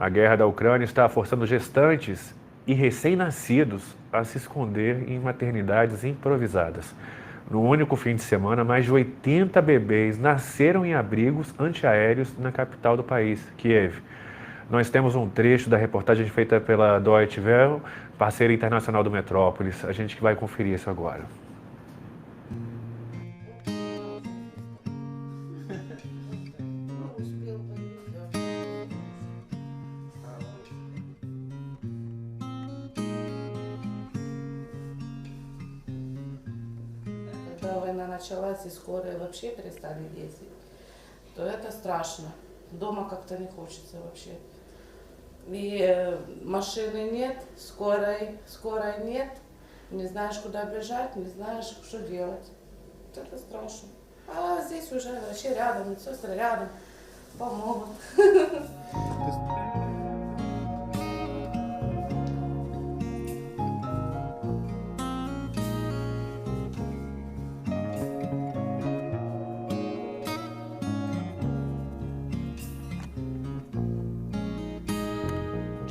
A guerra da Ucrânia está forçando gestantes e recém-nascidos a se esconder em maternidades improvisadas. No único fim de semana, mais de 80 bebês nasceram em abrigos antiaéreos na capital do país, Kiev. Nós temos um trecho da reportagem feita pela Deutsche Welle, parceira internacional do Metrópolis. A gente que vai conferir isso agora. Когда война началась и скорые вообще перестали ездить, то это страшно. Дома как-то не хочется вообще. И машины нет, скорой нет, не знаешь, куда бежать, не знаешь, что делать. Это страшно. А здесь уже врачи рядом, сестры рядом, помогут.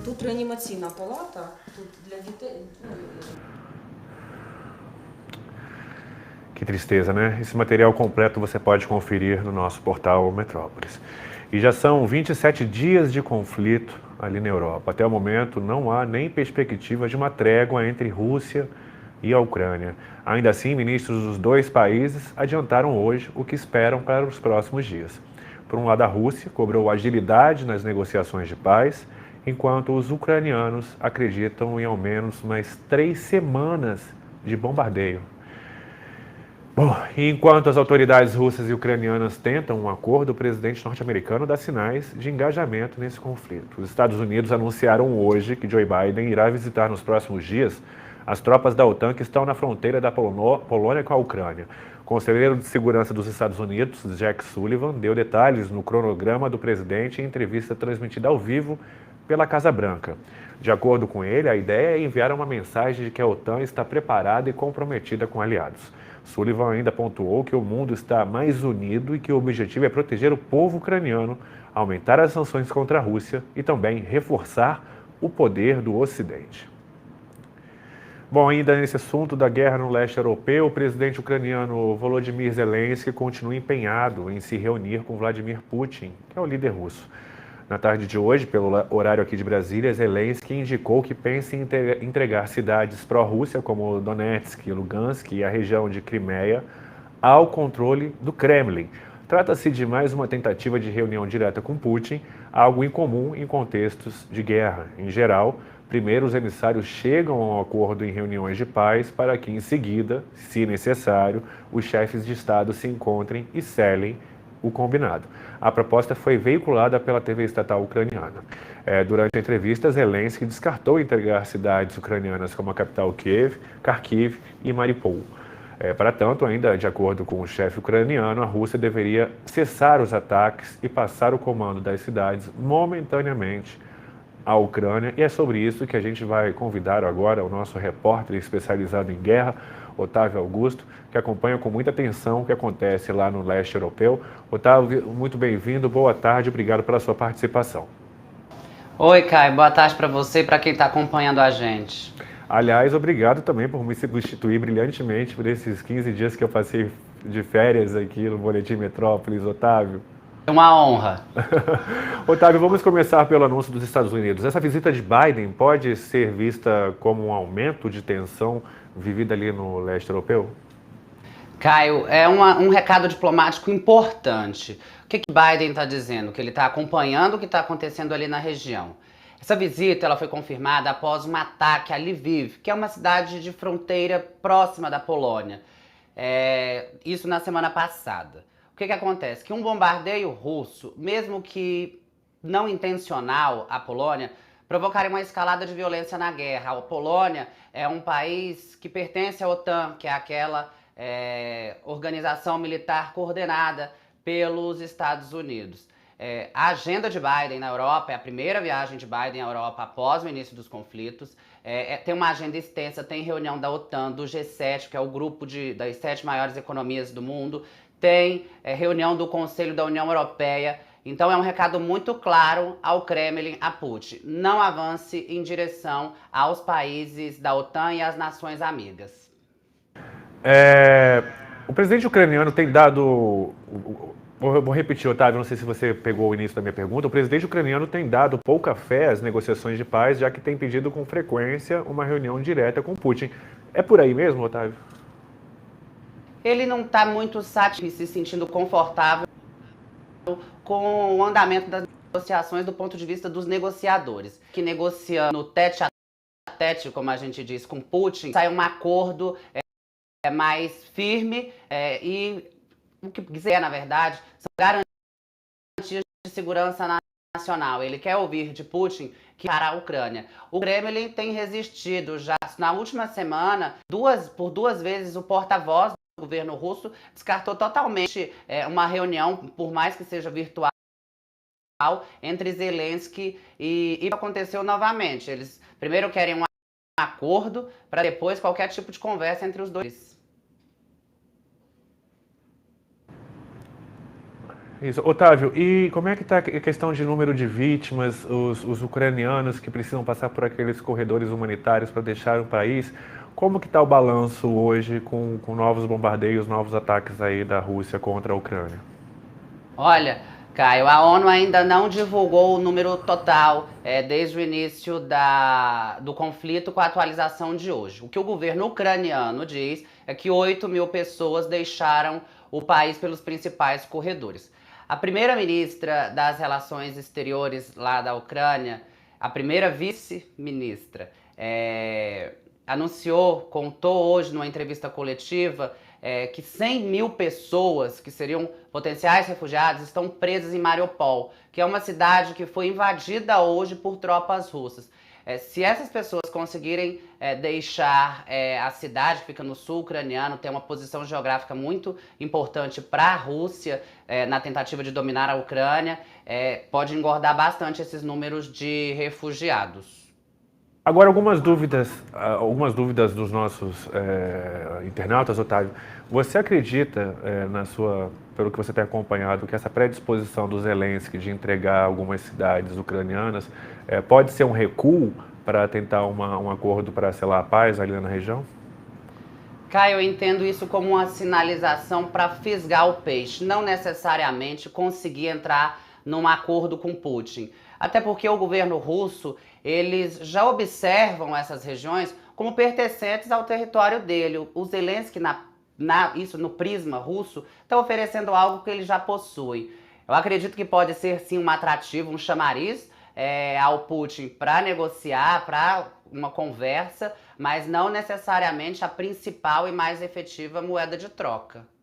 Тут реанімаційна палата, тут для дітей. Que tristeza, né? Esse material completo você pode conferir no nosso portal Metrópolis. E já são 27 dias de conflito ali na Europa. Até o momento não há nem perspectiva de uma trégua entre Rússia e a Ucrânia. Ainda assim, ministros dos dois países adiantaram hoje o que esperam para os próximos dias. Por um lado, a Rússia cobrou agilidade nas negociações de paz, enquanto os ucranianos acreditam em ao menos mais 3 semanas de bombardeio. Bom, e enquanto as autoridades russas e ucranianas tentam um acordo, o presidente norte-americano dá sinais de engajamento nesse conflito. Os Estados Unidos anunciaram hoje que Joe Biden irá visitar nos próximos dias as tropas da OTAN que estão na fronteira da Polônia com a Ucrânia. O conselheiro de segurança dos Estados Unidos, Jack Sullivan, deu detalhes no cronograma do presidente em entrevista transmitida ao vivo pela Casa Branca. De acordo com ele, a ideia é enviar uma mensagem de que a OTAN está preparada e comprometida com aliados. Sullivan ainda pontuou que o mundo está mais unido e que o objetivo é proteger o povo ucraniano, aumentar as sanções contra a Rússia e também reforçar o poder do Ocidente. Bom, ainda nesse assunto da guerra no leste europeu, o presidente ucraniano Volodymyr Zelensky continua empenhado em se reunir com Vladimir Putin, que é o líder russo. Na tarde de hoje, pelo horário aqui de Brasília, Zelensky indicou que pensa em entregar cidades pró-Rússia, como Donetsk, Lugansk e a região de Crimeia, ao controle do Kremlin. Trata-se de mais uma tentativa de reunião direta com Putin, algo incomum em contextos de guerra. Em geral, primeiro os emissários chegam a um acordo em reuniões de paz para que, em seguida, se necessário, os chefes de Estado se encontrem e selem o combinado. A proposta foi veiculada pela TV estatal ucraniana. Durante a entrevista, Zelensky descartou entregar cidades ucranianas como a capital Kiev, Kharkiv e Mariupol. Para tanto, ainda de acordo com o chefe ucraniano, a Rússia deveria cessar os ataques e passar o comando das cidades momentaneamente à Ucrânia. E é sobre isso que a gente vai convidar agora o nosso repórter especializado em guerra, Otávio Augusto, que acompanha com muita atenção o que acontece lá no leste europeu. Otávio, muito bem-vindo, boa tarde, obrigado pela sua participação. Oi, Caio, boa tarde para você e para quem está acompanhando a gente. Aliás, obrigado também por me substituir brilhantemente por esses 15 dias que eu passei de férias aqui no Boletim Metrópolis, Otávio. É uma honra. Otávio, vamos começar pelo anúncio dos Estados Unidos. Essa visita de Biden pode ser vista como um aumento de tensão vivida ali no leste europeu? Caio, é um recado diplomático importante. O que Biden está dizendo? Que ele está acompanhando o que está acontecendo ali na região. Essa visita ela foi confirmada após um ataque a Lviv, que é uma cidade de fronteira próxima da Polônia. Isso na semana passada. O que acontece? Que um bombardeio russo, mesmo que não intencional à Polônia, provocaria uma escalada de violência na guerra. A Polônia é um país que pertence à OTAN, que é aquela organização militar coordenada pelos Estados Unidos. A agenda de Biden na Europa é a primeira viagem de Biden à Europa após o início dos conflitos. Tem uma agenda extensa, tem reunião da OTAN, do G7, que é o grupo das 7 maiores economias do mundo, tem reunião do Conselho da União Europeia, Então é um recado muito claro ao Kremlin, a Putin. Não avance em direção aos países da OTAN e às nações amigas. O presidente ucraniano tem dado. Vou repetir, Otávio, não sei se você pegou o início da minha pergunta. O presidente ucraniano tem dado pouca fé às negociações de paz, já que tem pedido com frequência uma reunião direta com Putin. É por aí mesmo, Otávio? Ele não está muito satisfeito, se sentindo confortável com o andamento das negociações do ponto de vista dos negociadores, que negociando tete a tete, como a gente diz, com Putin, sai um acordo mais firme e o que quiser, na verdade, são garantias de segurança nacional. Ele quer ouvir de Putin que para a Ucrânia. O Kremlin tem resistido já. Na última semana, por duas vezes, o porta-voz do governo russo descartou totalmente uma reunião, por mais que seja virtual, entre Zelensky e aconteceu novamente. Eles primeiro querem um acordo para depois qualquer tipo de conversa entre os dois. Isso. Otávio, e como é que está a questão de número de vítimas, os ucranianos que precisam passar por aqueles corredores humanitários para deixar o país? Como que está o balanço hoje com novos bombardeios, novos ataques aí da Rússia contra a Ucrânia? Olha, Caio, a ONU ainda não divulgou o número total desde o início do conflito com a atualização de hoje. O que o governo ucraniano diz é que 8.000 pessoas deixaram o país pelos principais corredores. A primeira-ministra das Relações Exteriores lá da Ucrânia, a primeira vice-ministra, contou hoje numa entrevista coletiva que 100.000 pessoas que seriam potenciais refugiados estão presas em Mariupol, que é uma cidade que foi invadida hoje por tropas russas. Se essas pessoas conseguirem deixar a cidade, que fica no sul ucraniano, tem uma posição geográfica muito importante para a Rússia na tentativa de dominar a Ucrânia, pode engordar bastante esses números de refugiados. Agora, algumas dúvidas dos nossos internautas, Otávio. Você acredita, pelo que você tem acompanhado, que essa predisposição do Zelensky de entregar algumas cidades ucranianas pode ser um recuo para tentar um acordo para selar a paz ali na região? Caio, eu entendo isso como uma sinalização para fisgar o peixe, não necessariamente conseguir entrar num acordo com Putin. Até porque o governo russo, eles já observam essas regiões como pertencentes ao território dele. O Zelensky, isso no prisma russo, está oferecendo algo que ele já possui. Eu acredito que pode ser sim um atrativo, um chamariz ao Putin para negociar, para uma conversa, mas não necessariamente a principal e mais efetiva moeda de troca.